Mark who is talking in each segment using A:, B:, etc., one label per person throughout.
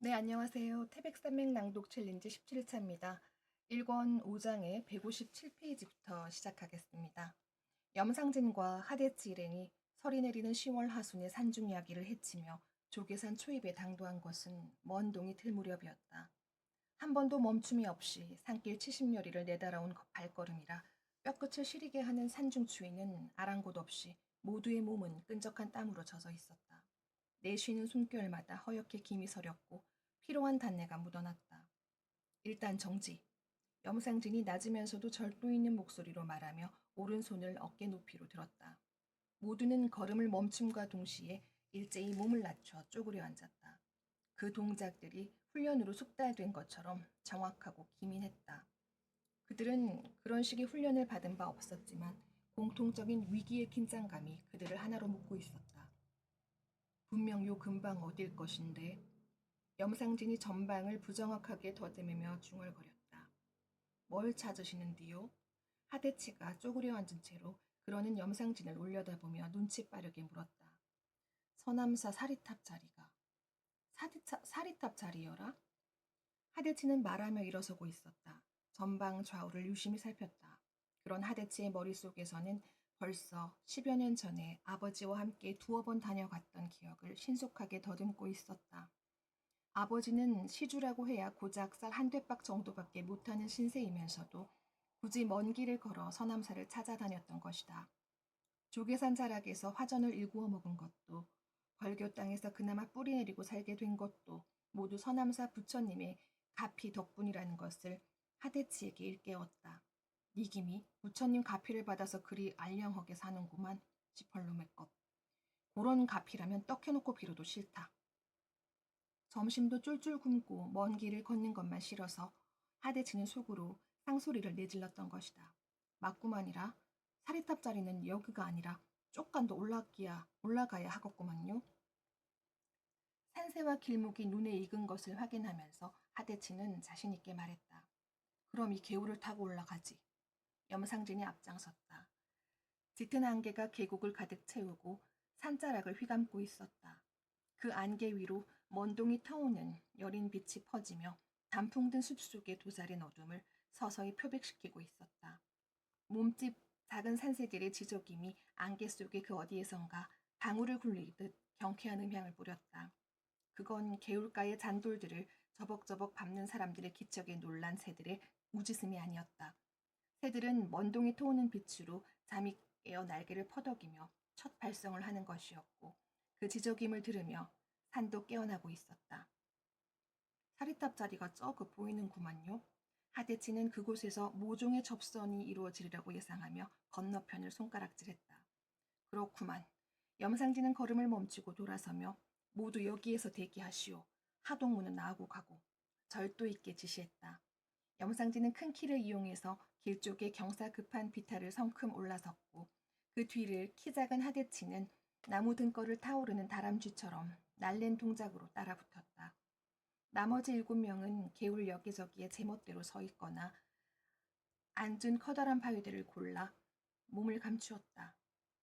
A: 네, 안녕하세요. 태백산맥 낭독 챌린지 17차입니다. 1권 5장의 157페이지부터 시작하겠습니다. 염상진과 하대치 일행이 설이 내리는 10월 하순에 산중 야기를 해치며 조계산 초입에 당도한 것은 먼 동이 틀 무렵이었다. 한 번도 멈춤이 없이 산길 70여리를 내달아온 발걸음이라 뼈끝을 시리게 하는 산중 추위는 아랑곳 없이 모두의 몸은 끈적한 땀으로 젖어 있었다. 내쉬는 숨결마다 허옇게 김이 서렸고 피로한 단내가 묻어났다. 일단 정지. 염상진이 낮으면서도 절도 있는 목소리로 말하며 오른손을 어깨 높이로 들었다. 모두는 걸음을 멈춤과 동시에 일제히 몸을 낮춰 쪼그려 앉았다. 그 동작들이 훈련으로 숙달된 것처럼 정확하고 기민했다. 그들은 그런 식의 훈련을 받은 바 없었지만 공통적인 위기의 긴장감이 그들을 하나로 묶고 있었다. 분명 요 근방 어딜 것인데. 염상진이 전방을 부정확하게 더듬으며 중얼거렸다. 뭘 찾으시는디요? 하대치가 쪼그려 앉은 채로 그러는 염상진을 올려다보며 눈치 빠르게 물었다. 서남사 사리탑 자리가. 사리탑 자리여라? 하대치는 말하며 일어서고 있었다. 전방 좌우를 유심히 살폈다. 그런 하대치의 머릿속에서는 벌써 10여 년 전에 아버지와 함께 두어 번 다녀갔던 기억을 신속하게 더듬고 있었다. 아버지는 시주라고 해야 고작 쌀 한 되박 정도밖에 못하는 신세이면서도 굳이 먼 길을 걸어 서남사를 찾아다녔던 것이다. 조계산 자락에서 화전을 일구어 먹은 것도, 벌교 땅에서 그나마 뿌리 내리고 살게 된 것도 모두 서남사 부처님의 가피 덕분이라는 것을 하대치에게 일깨웠다. 니김이 부처님 가피를 받아서 그리 알량하게 사는구만, 지펄놈의 것. 그런 가피라면 떡해놓고 빌어도 싫다. 점심도 쫄쫄 굶고 먼 길을 걷는 것만 싫어서 하대치는 속으로 쌍소리를 내질렀던 것이다. 맞구만이라. 사리탑 자리는 여기가 아니라 쪽간도 올라가야 하겠구만요. 산새와 길목이 눈에 익은 것을 확인하면서 하대치는 자신있게 말했다. 그럼 이 개울을 타고 올라가지. 염상진이 앞장섰다. 짙은 안개가 계곡을 가득 채우고 산자락을 휘감고 있었다. 그 안개 위로 먼동이 터오는 여린 빛이 퍼지며 단풍 든 숲속의 도자린 어둠을 서서히 표백시키고 있었다. 몸집 작은 산새들의 지저김이 안개 속의 그 어디에선가 방울을 굴리듯 경쾌한 음향을 뿌렸다. 그건 개울가의 잔돌들을 저벅저벅 밟는 사람들의 기척에 놀란 새들의 우짖음이 아니었다. 새들은 먼동이 터오는 빛으로 잠이 깨어 날개를 퍼덕이며 첫 발성을 하는 것이었고 그 지저김을 들으며 산도 깨어나고 있었다. 사리탑 자리가 저그 보이는구만요. 하대치는 그곳에서 모종의 접선이 이루어지리라고 예상하며 건너편을 손가락질했다. 그렇구만. 염상진은 걸음을 멈추고 돌아서며 모두 여기에서 대기하시오. 하동문은 나하고 가고 절도 있게 지시했다. 염상진은 큰 키를 이용해서 길 쪽에 경사 급한 비탈을 성큼 올라섰고 그 뒤를 키 작은 하대치는 나무 등걸을 타오르는 다람쥐처럼 날랜 동작으로 따라붙었다. 나머지 7명은 개울 여기저기에 제멋대로 서 있거나 앉은 커다란 바위들을 골라 몸을 감추었다.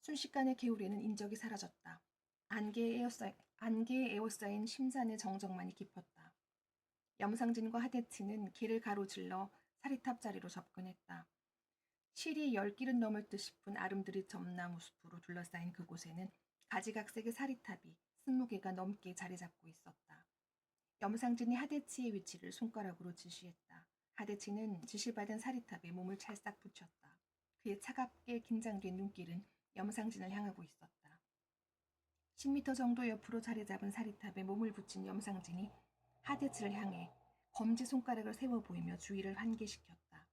A: 순식간에 개울에는 인적이 사라졌다. 안개에 에워싸인 심산의 정적만이 깊었다. 염상진과 하대치는 길을 가로질러 사리탑 자리로 접근했다. 실이 10길은 넘을 듯 싶은 아름드리 점나무 숲으로 둘러싸인 그곳에는 가지각색의 사리탑이 20개가 넘게 자리 잡고 있었다. 염상진이 하대치의 위치를 손가락으로 지시했다. 하대치는 지시받은 사리탑에 몸을 찰싹 붙였다. 그의 차갑게 긴장된 눈길은 염상진을 향하고 있었다. 10m 정도 옆으로 자리 잡은 사리탑에 몸을 붙인 염상진이 하대치를 향해 검지손가락을 세워 보이며 주의를 환기시켰다.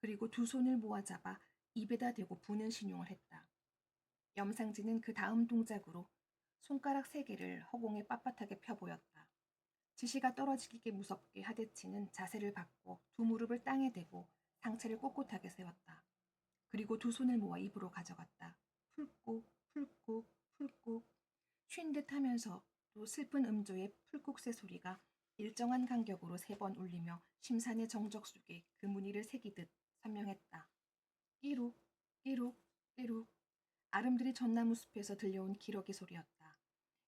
A: 그리고 두 손을 모아 잡아 입에다 대고 부는 신용을 했다. 염상진은 그 다음 동작으로 손가락 3개를 허공에 빳빳하게 펴보였다. 지시가 떨어지기 무섭게 하대치는 자세를 바꿔 두 무릎을 땅에 대고 상체를 꼿꼿하게 세웠다. 그리고 두 손을 모아 입으로 가져갔다. 풀꾹 풀꾹 풀꾹 쉰 듯 하면서 또 슬픈 음조의 풀꾹새 소리가 일정한 간격으로 3번 울리며 심산의 정적 속에 그 무늬를 새기듯 선명했다. 끼룩 끼룩 끼룩 아름드리 전나무 숲에서 들려온 기러기 소리였다.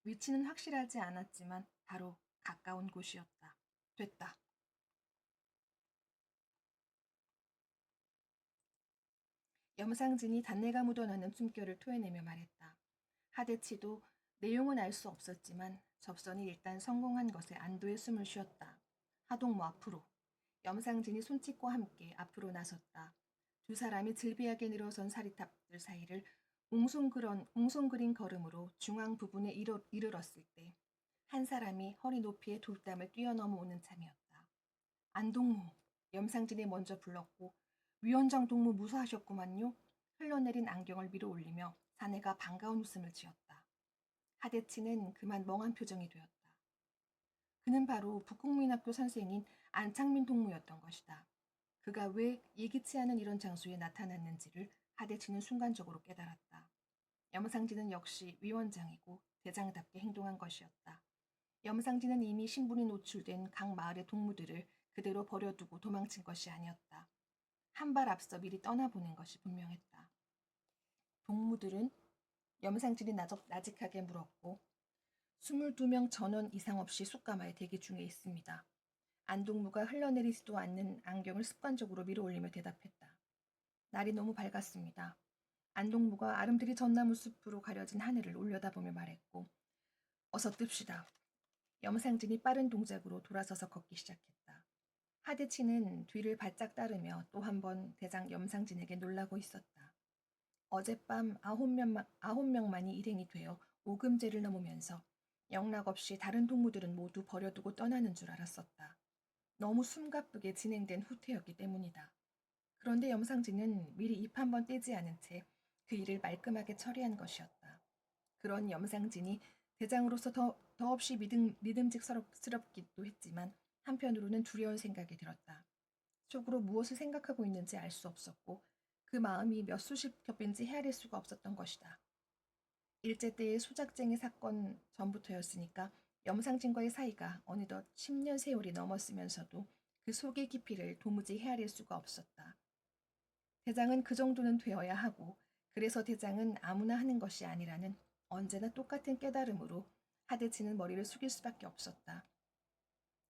A: 위치는 확실하지 않았지만 바로 가까운 곳이었다. 됐다. 염상진이 단내가 묻어나는 숨결을 토해내며 말했다. 하대치도 내용은 알 수 없었지만 접선이 일단 성공한 것에 안도의 숨을 쉬었다. 하동무 앞으로. 염상진이 손짓과 함께 앞으로 나섰다. 두 사람이 질비하게 늘어선 사리탑들 사이를 웅성거린 걸음으로 중앙 부분에 이르렀을 때 한 사람이 허리 높이의 돌담을 뛰어넘어 오는 참이었다. 안동무. 염상진이 먼저 불렀고 위원장 동무 무사하셨구만요. 흘러내린 안경을 밀어 올리며 사내가 반가운 웃음을 지었다. 하대치는 그만 멍한 표정이 되었다. 그는 바로 북국민학교 선생인 안창민 동무였던 것이다. 그가 왜 예기치 않은 이런 장소에 나타났는지를 하대치는 순간적으로 깨달았다. 염상진은 역시 위원장이고 대장답게 행동한 것이었다. 염상진은 이미 신분이 노출된 각 마을의 동무들을 그대로 버려두고 도망친 것이 아니었다. 한 발 앞서 미리 떠나보낸 것이 분명했다. 동무들은 염상진이 나직하게 물었고 22명 전원 이상 없이 쑥가마에 대기 중에 있습니다. 안동무가 흘러내리지도 않는 안경을 습관적으로 밀어올리며 대답했다. 날이 너무 밝았습니다. 안동무가 아름드리 전나무 숲으로 가려진 하늘을 올려다보며 말했고 어서 뜹시다. 염상진이 빠른 동작으로 돌아서서 걷기 시작했다. 하대치는 뒤를 바짝 따르며 또 한 번 대장 염상진에게 놀라고 있었다. 어젯밤 9명만이 일행이 되어 오금제를 넘으면서 영락없이 다른 동무들은 모두 버려두고 떠나는 줄 알았었다. 너무 숨가쁘게 진행된 후퇴였기 때문이다. 그런데 염상진은 미리 입 한 번 떼지 않은 채 그 일을 말끔하게 처리한 것이었다. 그런 염상진이 대장으로서 더없이 믿음직스럽기도 했지만 한편으로는 두려운 생각이 들었다. 속으로 무엇을 생각하고 있는지 알 수 없었고 그 마음이 몇 수십 겹인지 헤아릴 수가 없었던 것이다. 일제 때의 소작쟁이 사건 전부터였으니까 염상진과의 사이가 어느덧 10년 세월이 넘었으면서도 그 속의 깊이를 도무지 헤아릴 수가 없었다. 대장은 그 정도는 되어야 하고 그래서 대장은 아무나 하는 것이 아니라는 언제나 똑같은 깨달음으로 하대치는 머리를 숙일 수밖에 없었다.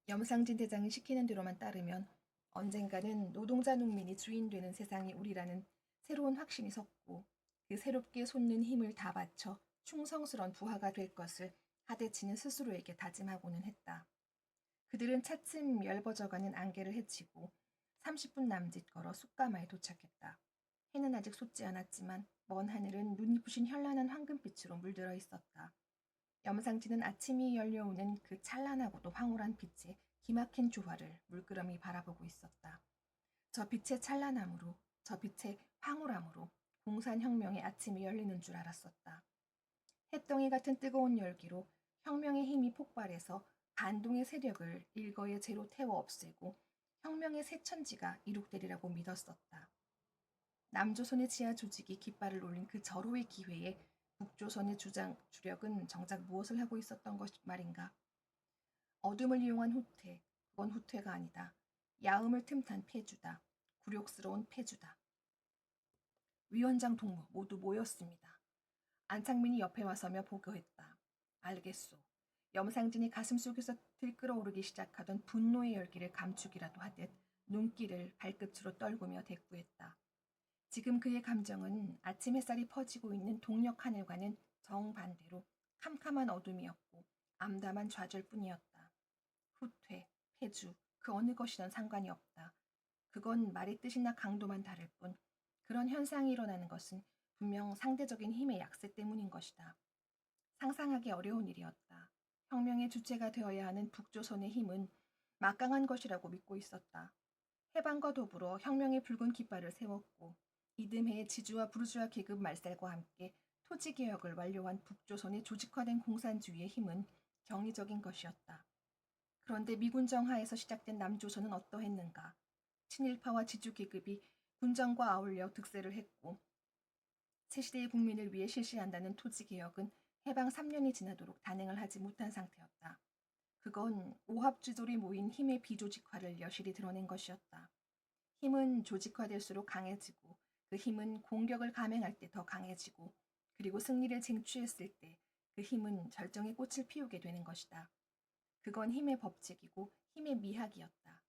A: 염상진 대장이 시키는 대로만 따르면 언젠가는 노동자 농민이 주인 되는 세상이 우리라는 새로운 확신이 섰고 그 새롭게 솟는 힘을 다 바쳐 충성스런 부하가 될 것을 하대치는 스스로에게 다짐하고는 했다. 그들은 차츰 엷어져가는 안개를 헤치고 30분 남짓 걸어 쑥가마에 도착했다. 해는 아직 솟지 않았지만 먼 하늘은 눈이 부신 현란한 황금빛으로 물들어 있었다. 염상진은 아침이 열려오는 그 찬란하고도 황홀한 빛의 기막힌 조화를 물끄러미 바라보고 있었다. 저 빛의 찬란함으로, 저 빛의 황홀함으로 공산혁명의 아침이 열리는 줄 알았었다. 햇덩이 같은 뜨거운 열기로 혁명의 힘이 폭발해서 반동의 세력을 일거에 제로 태워 없애고 혁명의 새 천지가 이룩되리라고 믿었었다. 남조선의 지하 조직이 깃발을 올린 그 절호의 기회에 북조선의 주력은 정작 무엇을 하고 있었던 것 말인가. 어둠을 이용한 후퇴, 그건 후퇴가 아니다. 야음을 틈탄 패주다. 굴욕스러운 패주다. 위원장 동무 모두 모였습니다. 안창민이 옆에 와서며 보고했다. 알겠소. 염상진이 가슴속에서 들끓어오르기 시작하던 분노의 열기를 감추기라도 하듯 눈길을 발끝으로 떨구며 대꾸했다. 지금 그의 감정은 아침 햇살이 퍼지고 있는 동력 하늘과는 정반대로 캄캄한 어둠이었고 암담한 좌절뿐이었다. 후퇴, 패주, 그 어느 것이든 상관이 없다. 그건 말의 뜻이나 강도만 다를 뿐 그런 현상이 일어나는 것은 분명 상대적인 힘의 약세 때문인 것이다. 상상하기 어려운 일이었다. 혁명의 주체가 되어야 하는 북조선의 힘은 막강한 것이라고 믿고 있었다. 해방과 더불어 혁명의 붉은 깃발을 세웠고 이듬해 지주와 부르주아 계급 말살과 함께 토지개혁을 완료한 북조선의 조직화된 공산주의의 힘은 경이적인 것이었다. 그런데 미군 정하에서 시작된 남조선은 어떠했는가? 친일파와 지주계급이 군정과 아울러 득세를 했고 새시대의 국민을 위해 실시한다는 토지개혁은 해방 3년이 지나도록 단행을 하지 못한 상태였다. 그건 오합지졸이 모인 힘의 비조직화를 여실히 드러낸 것이었다. 힘은 조직화될수록 강해지고 그 힘은 공격을 감행할 때 더 강해지고 그리고 승리를 쟁취했을 때 그 힘은 절정의 꽃을 피우게 되는 것이다. 그건 힘의 법칙이고 힘의 미학이었다.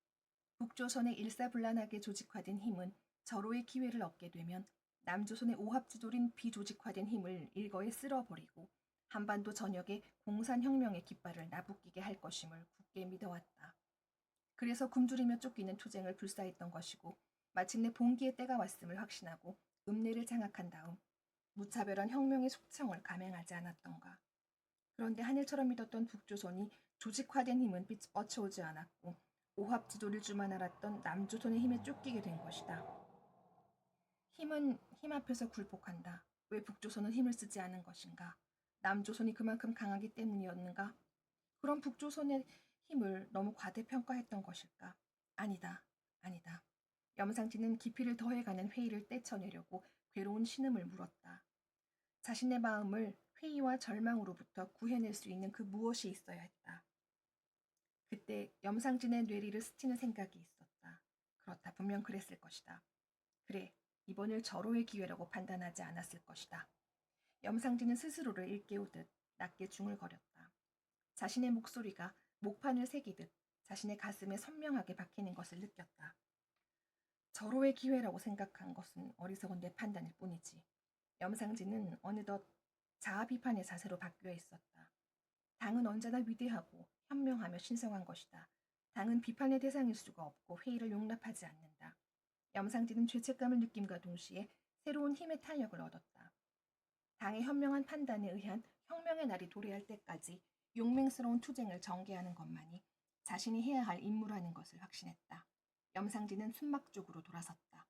A: 북조선의 일사불란하게 조직화된 힘은 절호의 기회를 얻게 되면 남조선의 오합지졸인 비조직화된 힘을 일거에 쓸어버리고 한반도 전역에 공산혁명의 깃발을 나부끼게 할 것임을 굳게 믿어왔다. 그래서 굶주리며 쫓기는 투쟁을 불사했던 것이고 마침내 봉기의 때가 왔음을 확신하고 읍내를 장악한 다음 무차별한 혁명의 속청을 감행하지 않았던가. 그런데 하늘처럼 믿었던 북조선이 조직화된 힘은 뻗쳐오지 않았고 오합지졸일 줄만 알았던 남조선의 힘에 쫓기게 된 것이다. 힘은 힘 앞에서 굴복한다. 왜 북조선은 힘을 쓰지 않은 것인가? 남조선이 그만큼 강하기 때문이었는가? 그럼 북조선의 힘을 너무 과대평가했던 것일까? 아니다. 아니다. 염상진은 깊이를 더해가는 회의를 떼쳐내려고 괴로운 신음을 물었다. 자신의 마음을 회의와 절망으로부터 구해낼 수 있는 그 무엇이 있어야 했다. 그때 염상진의 뇌리를 스치는 생각이 있었다. 그렇다. 분명 그랬을 것이다. 그래. 이번을 절호의 기회라고 판단하지 않았을 것이다. 염상진은 스스로를 일깨우듯 낮게 중얼거렸다. 자신의 목소리가 목판을 새기듯 자신의 가슴에 선명하게 박히는 것을 느꼈다. 절호의 기회라고 생각한 것은 어리석은 내 판단일 뿐이지. 염상진은 어느덧 자아 비판의 자세로 바뀌어 있었다. 당은 언제나 위대하고 현명하며 신성한 것이다. 당은 비판의 대상일 수가 없고 회의를 용납하지 않는다. 염상진은 죄책감을 느낌과 동시에 새로운 힘의 탄력을 얻었다. 당의 현명한 판단에 의한 혁명의 날이 도래할 때까지 용맹스러운 투쟁을 전개하는 것만이 자신이 해야 할 임무라는 것을 확신했다. 염상진은 순막 쪽으로 돌아섰다.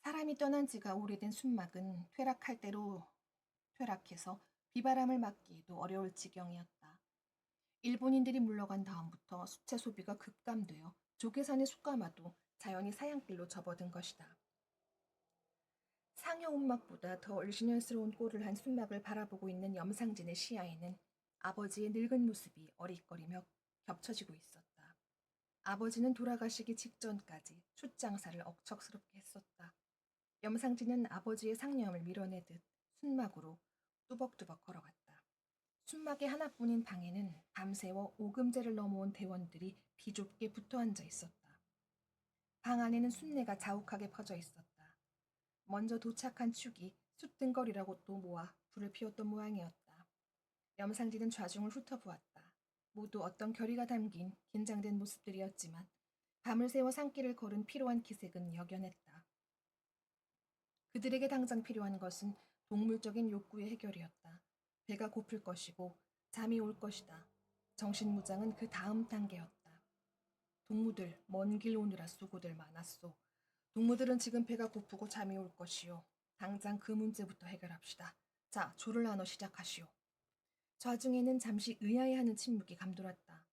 A: 사람이 떠난 지가 오래된 순막은 퇴락할 대로 퇴락해서 비바람을 막기에도 어려울 지경이었다. 일본인들이 물러간 다음부터 수채 소비가 급감되어 조계산의 숯가마도 자연히 사양길로 접어든 것이다. 상여 움막보다 더 얼씬연스러운 꼴을 한 순막을 바라보고 있는 염상진의 시야에는 아버지의 늙은 모습이 어릿거리며 겹쳐지고 있었다. 아버지는 돌아가시기 직전까지 숯장사를 억척스럽게 했었다. 염상진은 아버지의 상념을 밀어내듯 순막으로 뚜벅뚜벅 걸어갔다. 순막의 하나뿐인 방에는 밤새워 오금제를 넘어온 대원들이 비좁게 붙어앉아 있었다. 방 안에는 순내가 자욱하게 퍼져 있었다. 먼저 도착한 축이 숯등거리라고 또 모아 불을 피웠던 모양이었다. 염상진은 좌중을 훑어보았다. 모두 어떤 결의가 담긴 긴장된 모습들이었지만 밤을 새워 산길을 걸은 피로한 기색은 역연했다. 그들에게 당장 필요한 것은 동물적인 욕구의 해결이었다. 배가 고플 것이고 잠이 올 것이다. 정신무장은 그 다음 단계였다. 동무들 먼 길 오느라 수고들 많았소. 동무들은 지금 배가 고프고 잠이 올 것이요. 당장 그 문제부터 해결합시다. 자, 조를 나눠 시작하시오. 좌중에는 잠시 의아해하는 침묵이 감돌았다.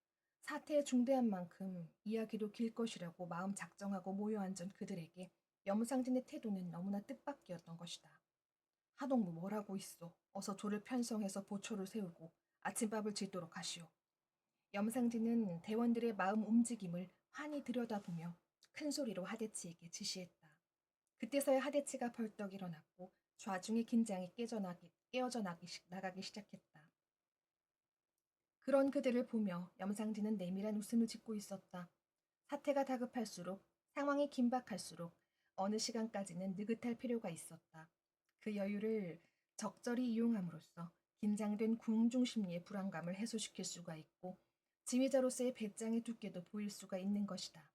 A: 사태의 중대한 만큼 이야기도 길 것이라고 마음 작정하고 모여앉은 그들에게 염상진의 태도는 너무나 뜻밖이었던 것이다. 하동무 뭐라고 있어. 어서 조를 편성해서 보초를 세우고 아침밥을 짓도록 하시오. 염상진은 대원들의 마음 움직임을 환히 들여다보며 큰 소리로 하대치에게 지시했다. 그때서야 하대치가 벌떡 일어났고 좌중의 긴장이 나가기 시작했다. 그런 그들을 보며 염상진은 내밀한 웃음을 짓고 있었다. 사태가 다급할수록 상황이 긴박할수록 어느 시간까지는 느긋할 필요가 있었다. 그 여유를 적절히 이용함으로써 긴장된 궁중심리의 불안감을 해소시킬 수가 있고 지휘자로서의 배짱의 두께도 보일 수가 있는 것이다.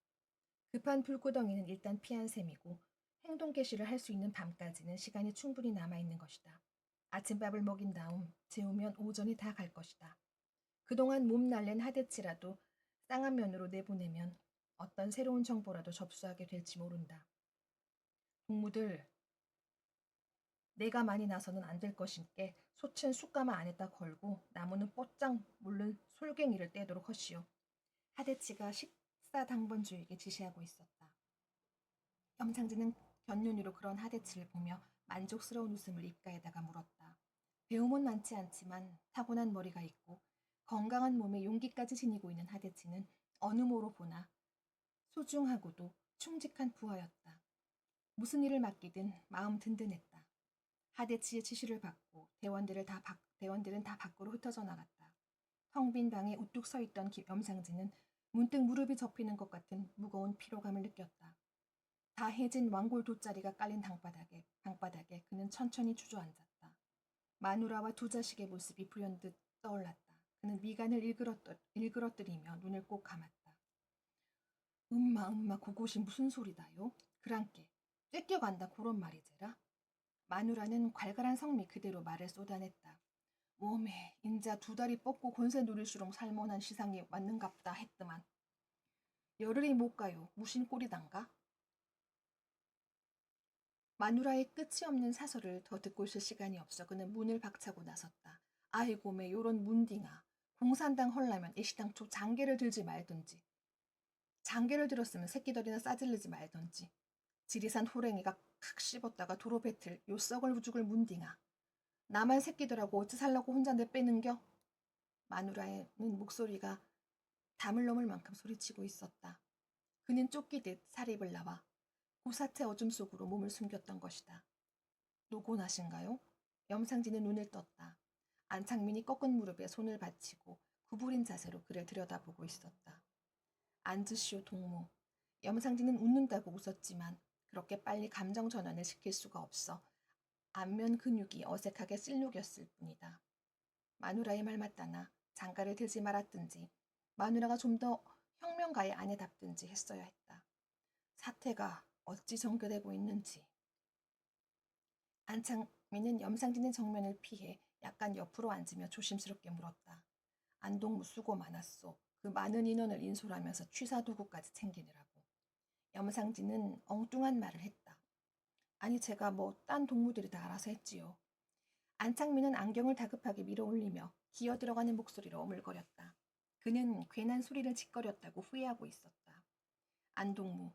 A: 급한 불구덩이는 일단 피한 셈이고 행동 개시를 할 수 있는 밤까지는 시간이 충분히 남아있는 것이다. 아침밥을 먹인 다음 재우면 오전이 다 갈 것이다. 그동안 몸 날랜 하대치라도 쌍안면으로 내보내면 어떤 새로운 정보라도 접수하게 될지 모른다. 동무들, 내가 많이 나서는 안 될 것인께 솥은 숯가마 안에다 걸고 나무는 뻗장 물른 솔갱이를 떼도록 하시오. 하대치가 식사 당번주에게 지시하고 있었다. 염상진은 곁눈으로 그런 하대치를 보며 만족스러운 웃음을 입가에다가 물었다. 배움은 많지 않지만 타고난 머리가 있고 건강한 몸에 용기까지 지니고 있는 하대치는 어느 모로 보나 소중하고도 충직한 부하였다. 무슨 일을 맡기든 마음 든든했다. 하대치의 지시를 받고 대원들은 다 밖으로 흩어져 나갔다. 텅 빈 방에 우뚝 서 있던 염상진은 문득 무릎이 접히는 것 같은 무거운 피로감을 느꼈다. 다 해진 왕골 돗자리가 깔린 방바닥에 그는 천천히 주저앉았다. 마누라와 두 자식의 모습이 불현듯 떠올랐다. 그는 미간을 일그러뜨리며 눈을 꼭 감았다. 음마 그곳이 무슨 소리다요? 그랑께 쫓겨간다 그런 말이제라. 마누라는 괄괄한 성미 그대로 말을 쏟아냈다. 몸에 인자 두 다리 뻗고 권세 누릴수록 살만한 시상이 맞는갑다 했더만 열흘이 못 가요. 무신 꼴이단가? 마누라의 끝이 없는 사설을 더 듣고 있을 시간이 없어 그는 문을 박차고 나섰다. 아이고 매 요런 문딩아. 공산당 헐라면 애시당초 장계를 들지 말든지. 장계를 들었으면 새끼들이나 싸질르지 말던지. 지리산 호랭이가 칵 씹었다가 도로 뱉을 요 썩을 우죽을 문딩아. 나만 새끼들하고 어찌 살라고 혼자 내빼는겨? 마누라의 목소리가 담을 넘을 만큼 소리치고 있었다. 그는 쫓기듯 사립을 나와 고사태 어둠 속으로 몸을 숨겼던 것이다. 노곤하신가요? 염상진은 눈을 떴다. 안창민이 꺾은 무릎에 손을 받치고 구부린 자세로 그를 들여다보고 있었다. 앉으시오 동무. 염상진은 웃는다고 웃었지만 그렇게 빨리 감정 전환을 시킬 수가 없어 안면 근육이 어색하게 쓸룩였을 뿐이다. 마누라의 말 맞다나 장가를 들지 말았든지 마누라가 좀 더 혁명가의 아내답든지 했어야 했다. 사태가 어찌 전개되고 있는지. 안창민은 염상진의 정면을 피해 약간 옆으로 앉으며 조심스럽게 물었다. 안동무 수고 많았소. 그 많은 인원을 인솔하면서 취사도구까지 챙기느라고. 염상진은 엉뚱한 말을 했다. 아니 제가 뭐 딴 동무들이 다 알아서 했지요. 안창민은 안경을 다급하게 밀어올리며 기어 들어가는 목소리로 오물거렸다. 그는 괜한 소리를 짓거렸다고 후회하고 있었다. 안동무,